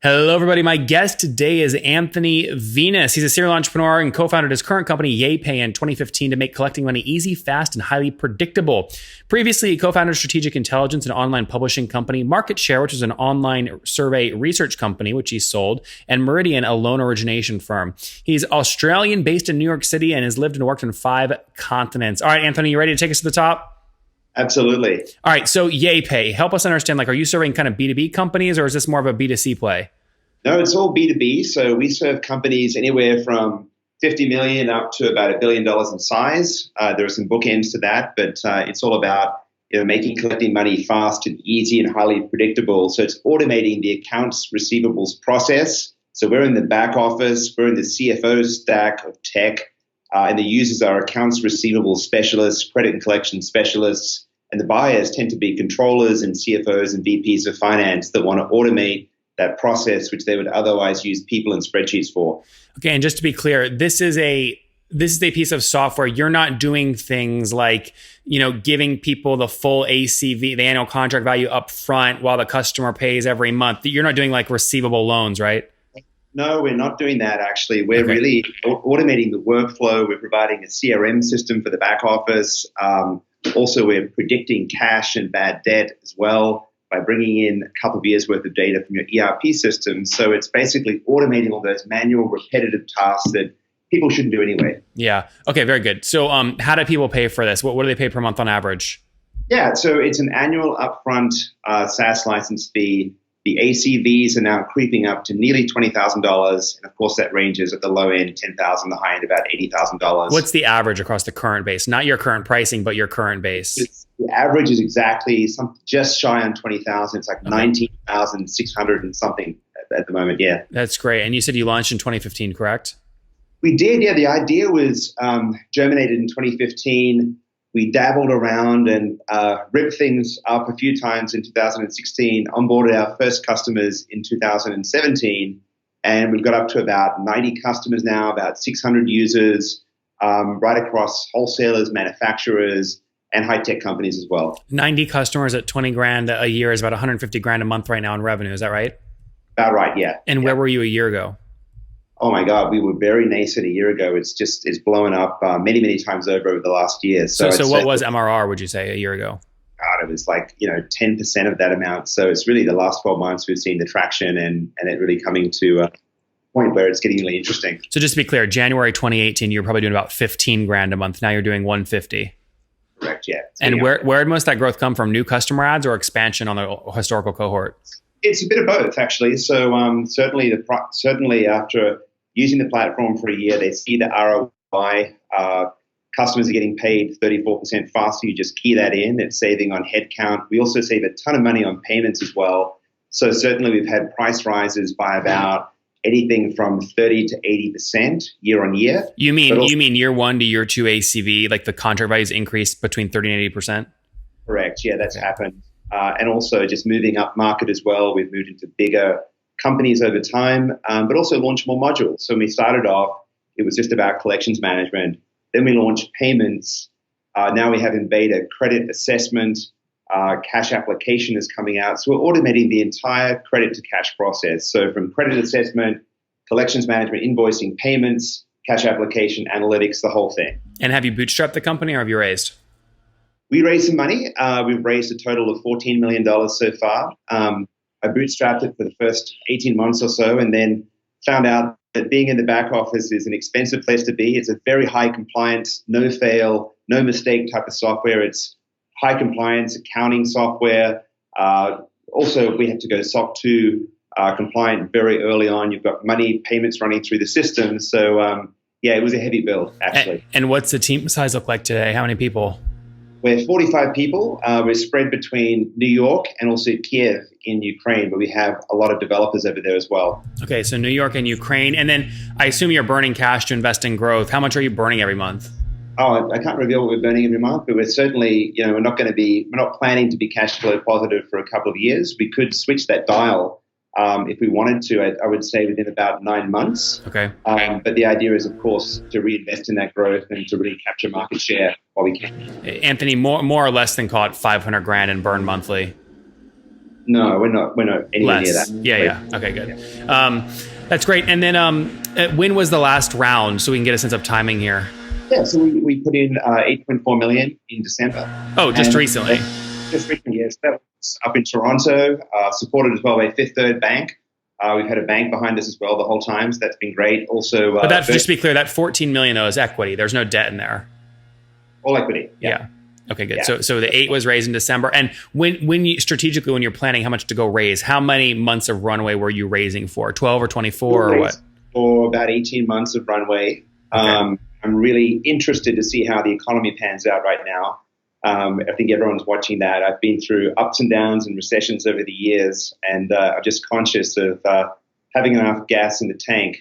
Hello, everybody. My guest today is Anthony Venus. He's a serial entrepreneur and co-founded his current company, YayPay, in 2015 to make collecting money easy, fast, and highly predictable. Previously, he co-founded Strategic Intelligence, an online publishing company, MarketShare, which is an online survey research company, which he sold, and Meridian, a loan origination firm. He's Australian, based in New York City, and has lived and worked on 5 continents. All right, Anthony, you ready to take us to the top? Absolutely. All right. So YayPay, help us understand, are you serving kind of B2B companies or is this more of a B2C play? No, it's all B2B. So we serve companies anywhere from 50 million up to about $1 billion in size. There are some bookends to that, but it's all about collecting money fast and easy and highly predictable. So it's automating the accounts receivables process. So we're in the back office, we're in the CFO stack of tech, and the users are accounts receivable specialists, credit and collection specialists, and the buyers tend to be controllers and CFOs and VPs of finance that want to automate that process, which they would otherwise use people and spreadsheets for. Okay, and just to be clear, this is a piece of software. You're not doing things like, giving people the full ACV, the annual contract value up front while the customer pays every month. You're not doing like receivable loans, right? No, we're not doing that, actually. We're really automating the workflow. We're providing a CRM system for the back office. Also, we're predicting cash and bad debt as well by bringing in a couple of years' worth of data from your ERP system. So it's basically automating all those manual, repetitive tasks that people shouldn't do anyway. Yeah. Okay, very good. So how do people pay for this? What do they pay per month on average? Yeah, so it's an annual upfront SaaS license fee. The ACVs are now creeping up to nearly $20,000. And of course, that ranges at the low end, $10,000, the high end, about $80,000. What's the average across the current base? Not your current pricing, but your current base. The average is exactly just shy on 20,000. It's like 19,600 and something at the moment. Yeah. That's great. And you said you launched in 2015, correct? We did. Yeah. The idea was germinated in 2015. We dabbled around and ripped things up a few times in 2016, onboarded our first customers in 2017, and we've got up to about 90 customers now, about 600 users, right across wholesalers, manufacturers, and high-tech companies as well. 90 customers at 20 grand a year is about 150 grand a month right now in revenue. Is that right? About right, yeah. And where were you a year ago? Oh my God, we were very nascent a year ago. It's blown up many, many times over the last year. So what was MRR, would you say, a year ago? God, it was like, 10% of that amount. So it's really the last 12 months we've seen the traction and it really coming to a point where it's getting really interesting. So just to be clear, January 2018, you were probably doing about 15 grand a month. Now you're doing 150. Correct, yeah. And where did most of that growth come from? New customer ads or expansion on the historical cohort? It's a bit of both, actually. So certainly after using the platform for a year, they see the ROI. Customers are getting paid 34% faster. You just key that in. It's saving on headcount. We also save a ton of money on payments as well. So certainly we've had price rises by about anything from 30 to 80% year on year. You mean year 1 to year 2 ACV, like the contract values increased between 30 and 80%? Correct. Yeah, that's happened. And also just moving up market as well. We've moved into bigger companies over time, but also launched more modules. So when we started off, it was just about collections management. Then we launched payments. Now we have in beta credit assessment. Cash application is coming out. So we're automating the entire credit to cash process. So from credit assessment, collections management, invoicing, payments, cash application, analytics, the whole thing. And have you bootstrapped the company or have you raised? We raised some money. We've raised a total of $14 million so far. I bootstrapped it for the first 18 months or so and then found out that being in the back office is an expensive place to be. It's a very high compliance, no fail, no mistake type of software. It's high compliance accounting software. Also, we had to go SOC 2 compliant very early on. You've got money payments running through the system. So, it was a heavy build, actually. And what's the team size look like today? How many people? We're 45 people. We're spread between New York and also Kiev in Ukraine, but we have a lot of developers over there as well. Okay, so New York and Ukraine. And then I assume you're burning cash to invest in growth. How much are you burning every month? Oh, I can't reveal what we're burning every month, but we're certainly, we're not planning to be cash flow positive for a couple of years. We could switch that dial if we wanted to, I would say within about 9 months. Okay. But the idea is, of course, to reinvest in that growth and to really capture market share while we can. Anthony, more or less than call it 500 grand and burn monthly. No, we're not anywhere near Less. that. Yeah. Okay, good. That's great. And then when was the last round, so we can get a sense of timing here? Yeah, so we put in 8.4 million in December. Oh, just recently. Just recently, yes. That was up in Toronto, supported as well by Fifth Third Bank. We've had a bank behind us as well the whole time, so that's been great. Also, but that, just to be clear, that 14 million though is equity. There's no debt in there. All equity. Yeah. Okay, good. Yeah. So the 8 was raised in December. And when you strategically, when you're planning how much to go raise, how many months of runway were you raising for? 12 or 24 or what? For about 18 months of runway. Okay. I'm really interested to see how the economy pans out right now. I think everyone's watching that. I've been through ups and downs and recessions over the years, and I'm just conscious of having enough gas in the tank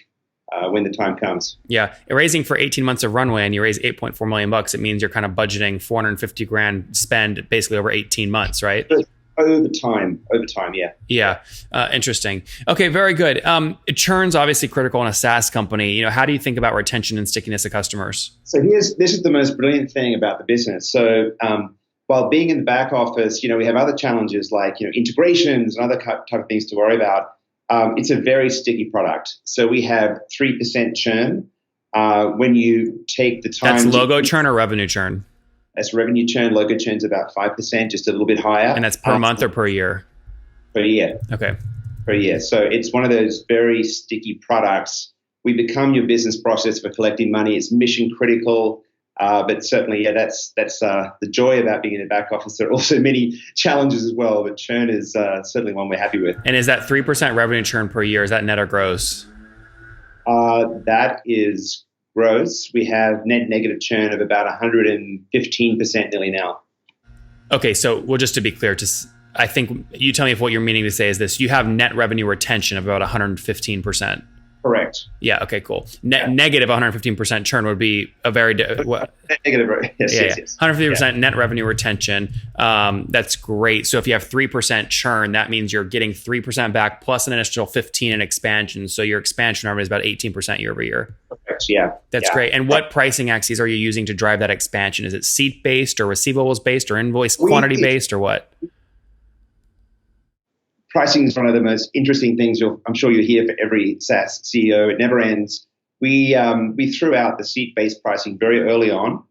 when the time comes. Yeah, raising for 18 months of runway, and you raise 8.4 million bucks. It means you're kind of budgeting 450 grand spend basically over 18 months, right? Over time, yeah. Yeah, interesting. Okay, very good. Churn's obviously critical in a SaaS company. You know, how do you think about retention and stickiness of customers? So this is the most brilliant thing about the business. So while being in the back office, we have other challenges like integrations and other type of things to worry about. It's a very sticky product. So we have 3% churn when you take the time. That's logo churn or revenue churn? That's revenue churn. Logo churn's about 5%, just a little bit higher. And that's per month or per year? Per year. Okay. Per year. So it's one of those very sticky products. We become your business process for collecting money. It's mission critical. But certainly, yeah, that's the joy about being in the back office. There are also many challenges as well, but churn is certainly one we're happy with. And is that 3% revenue churn per year? Is that net or gross? That is gross. We have net negative churn of about 115% nearly now. Okay, so well, just to be clear, I think you tell me if what you're meaning to say is this: you have net revenue retention of about 115%. Correct. Yeah. Okay. Cool. Negative 115% churn would be a very negative. Yes. 150% net revenue retention. That's great. So if you have 3% churn, that means you're getting 3% back plus an initial 15 in expansion. So your expansion revenue is about 18% year over year. Correct. Yeah. That's great. And what pricing axes are you using to drive that expansion? Is it seat based or receivables based or invoice quantity based or what? Pricing is one of the most interesting things I'm sure you'll hear for every SaaS CEO. It never ends. We threw out the seat-based pricing very early on.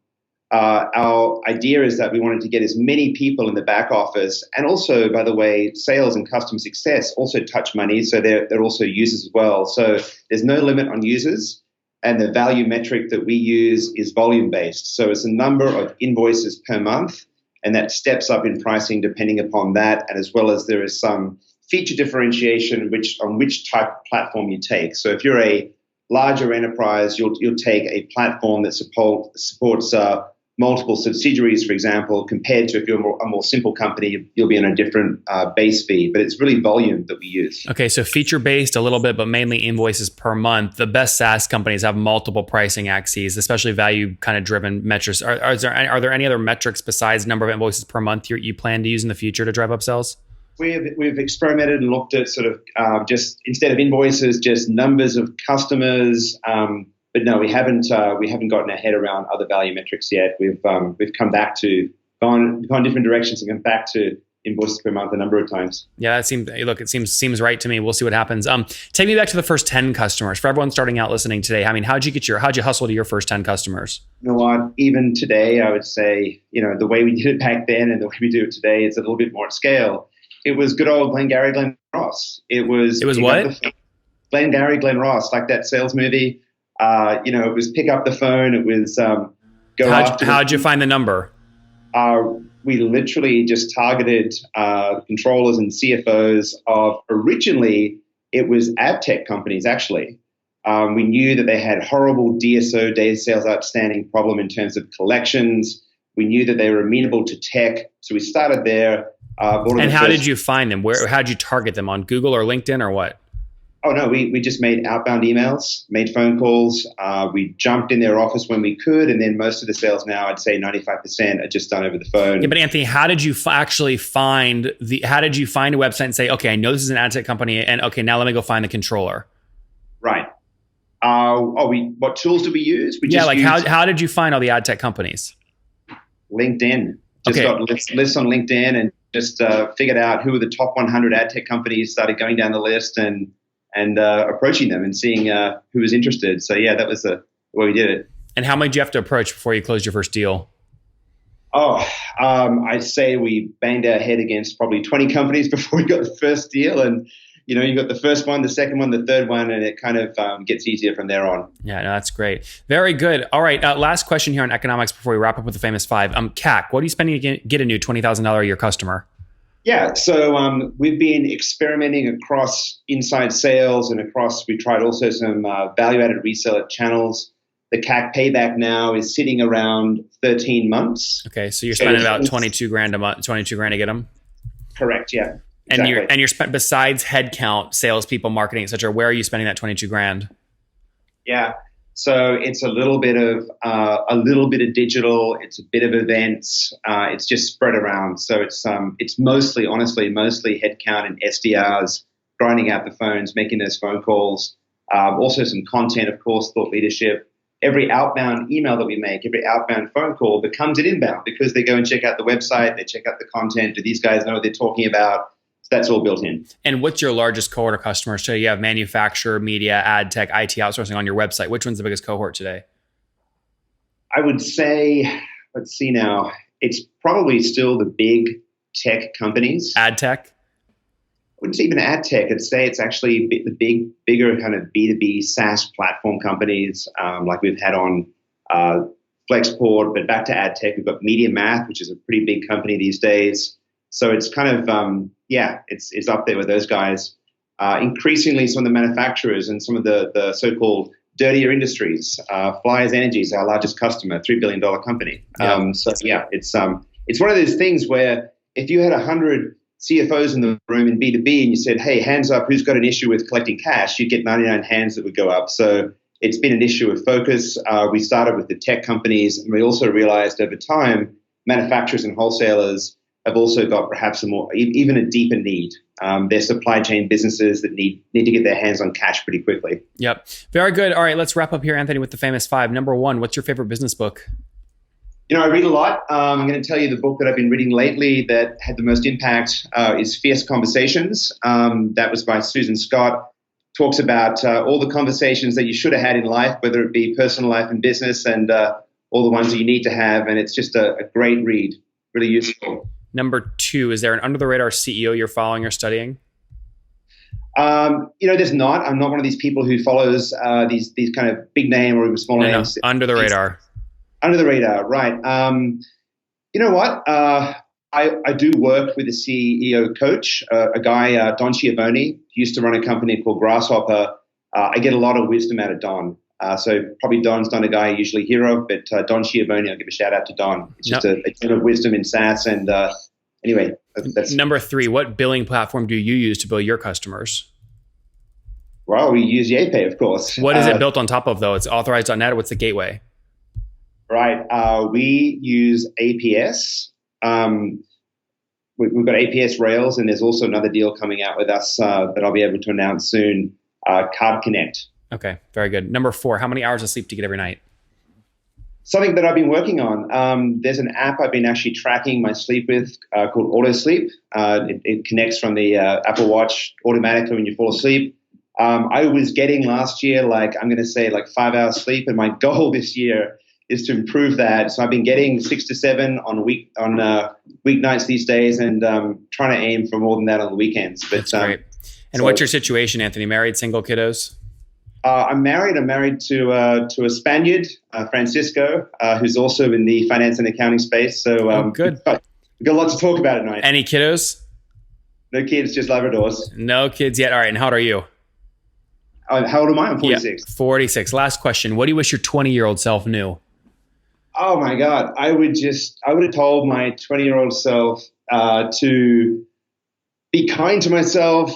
Our idea is that we wanted to get as many people in the back office, and also, by the way, sales and customer success also touch money, so they're also users as well. So there's no limit on users, and the value metric that we use is volume-based. So it's a number of invoices per month, and that steps up in pricing depending upon that, and as well as there is some feature differentiation on which type of platform you take. So if you're a larger enterprise, you'll take a platform that supports multiple subsidiaries, for example, compared to if you're a more simple company, you'll be on a different base fee. But it's really volume that we use. Okay, so feature-based a little bit, but mainly invoices per month. The best SaaS companies have multiple pricing axes, especially value kind of driven metrics. Are there any other metrics besides number of invoices per month you plan to use in the future to drive upsells? We've experimented and looked at sort of just instead of invoices, just numbers of customers. But no, we haven't gotten our head around other value metrics yet. We've come back to gone different directions and come back to invoices per month a number of times. Yeah, it seems right to me. We'll see what happens. Take me back to the first 10 customers. For everyone starting out listening today, I mean, how'd you hustle to your first 10 customers? You know what? Even today, I would say, the way we did it back then and the way we do it today is a little bit more at scale. It was good old Glengarry Glen Ross. It was what? Glengarry Glen Ross, like that sales movie. It was pick up the phone. It was How'd you find the number? We literally just targeted controllers and CFOs of originally it was ad tech companies. Actually, we knew that they had horrible DSO, days sales outstanding problem in terms of collections. We knew that they were amenable to tech, so we started there. And how did you find them? How'd you target them, on Google or LinkedIn or what? Oh, no, we just made outbound emails, made phone calls. We jumped in their office when we could. And then most of the sales now, I'd say 95% are just done over the phone. Yeah, but Anthony, how did you actually find a website and say, okay, I know this is an ad tech company, and okay, now let me go find the controller? Right. What tools do we use? How did you find all the ad tech companies? LinkedIn. Got lists on LinkedIn and just figured out who were the top 100 ad tech companies, started going down the list and approaching them and seeing who was interested. So yeah, that was the way we did it. And how many did you have to approach before you closed your first deal? I'd say we banged our head against probably 20 companies before we got the first deal. And, you got the first one, the second one, the third one, and it kind of gets easier from there on. Yeah, no, that's great. Very good. All right. Last question here on economics before we wrap up with the famous five. CAC, what are you spending to get a new $20,000 a year customer? Yeah, so we've been experimenting across inside sales and we tried also some value-added reseller channels. The CAC payback now is sitting around 13 months. Okay, so you're spending about 22 grand a month, 22 grand to get them? Correct, yeah. Exactly. And you're spent besides headcount, salespeople, marketing, et cetera, where are you spending that 22 grand? Yeah. So it's a little bit of digital. It's a bit of events. It's just spread around. So it's mostly headcount and SDRs grinding out the phones, making those phone calls. Also some content, of course, thought leadership. Every outbound email that we make, every outbound phone call becomes an inbound because they go and check out the website, they check out the content. Do these guys know what they're talking about? That's all built in. And what's your largest cohort of customers today? You have manufacturer, media, ad tech, IT outsourcing on your website. Which one's the biggest cohort today? I would say, let's see now, it's probably still the big tech companies. Ad tech? I wouldn't say even ad tech. I'd say it's actually the bigger kind of B2B SaaS platform companies like we've had on Flexport, but back to ad tech, we've got Media Math, which is a pretty big company these days. So it's kind of, it's up there with those guys. Increasingly, some of the manufacturers and some of the so-called dirtier industries. Flyers Energy is our largest customer, $3 billion company. Yeah. It's one of those things where if you had 100 CFOs in the room in B2B and you said, hey, hands up, who's got an issue with collecting cash, you'd get 99 hands that would go up. So it's been an issue of focus. We started with the tech companies, and we also realized over time, manufacturers and wholesalers have also got perhaps even a deeper need. They're supply chain businesses that need to get their hands on cash pretty quickly. Yep. Very good. All right, let's wrap up here, Anthony, with the famous five. Number one, what's your favorite business book? I read a lot. I'm going to tell you the book that I've been reading lately that had the most impact is Fierce Conversations. That was by Susan Scott. Talks about all the conversations that you should have had in life, whether it be personal life and business, and all the ones that you need to have. And it's just a great read, really useful. Number two, is there an under-the-radar CEO you're following or studying? There's not. I'm not one of these people who follows these kind of big name or even small names. No, under the radar. Under the radar, right. You know what? I do work with a CEO coach, a guy, Don Schiavone. He used to run a company called Grasshopper. I get a lot of wisdom out of Don. So probably Don's not a guy I usually hear of, but Don Schiavone, I'll give a shout out to Don. It's just a ton of wisdom in SaaS. And anyway, that's number three. What billing platform do you use to bill your customers? Well, we use YayPay, of course. What is it built on top of, though? It's authorized.net, or what's the gateway? Right. We use APS. We've got APS Rails, and there's also another deal coming out with us that I'll be able to announce soon, Card Connect. Okay, very good. Number four, how many hours of sleep do you get every night? Something that I've been working on. There's an app I've been actually tracking my sleep with called Auto Sleep. It connects from the Apple Watch automatically when you fall asleep. I was getting last year, I'm going to say 5 hours sleep, and my goal this year is to improve that. So I've been getting 6 to 7 on weeknights these days, and trying to aim for more than that on the weekends. But, that's great. And what's your situation, Anthony? Married, single, kiddos? I'm married. I'm married to a Spaniard, Francisco, who's also in the finance and accounting space. So good. We've got lots to talk about at night. Any kiddos? No kids, just Labradors. No kids yet. All right. And how old are you? How old am I? I'm 46. Yeah, 46. Last question. What do you wish your 20-year-old self knew? Oh my God. I would have told my 20-year-old self to be kind to myself,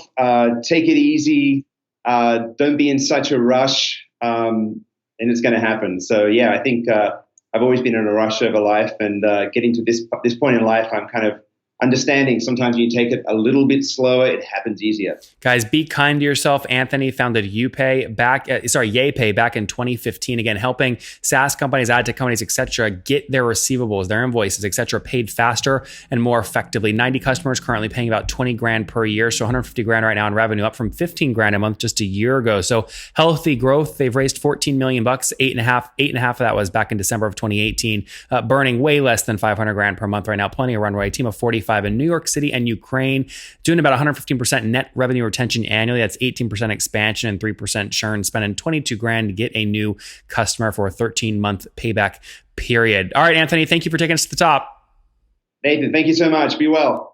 take it easy, don't be in such a rush, and it's going to happen. So yeah, I think I've always been in a rush over life, and getting to this point in life, I'm understanding sometimes you take it a little bit slower, it happens easier. Guys, be kind to yourself. Anthony founded YayPay back in 2015. Again, helping SaaS companies, ad tech companies, etc., get their receivables, their invoices, etc., paid faster and more effectively. 90 customers currently paying about 20 grand per year, so 150 grand right now in revenue, up from 15 grand a month just a year ago. So healthy growth. They've raised 14 million bucks. Eight and a half of that was back in December of 2018, burning way less than 500 grand per month right now. Plenty of runway. Team of 45 in New York City and Ukraine, doing about 115% net revenue retention annually. That's 18% expansion and 3% churn, spending 22 grand to get a new customer for a 13-month payback period. All right, Anthony, thank you for taking us to the top. Nathan, thank you so much. Be well.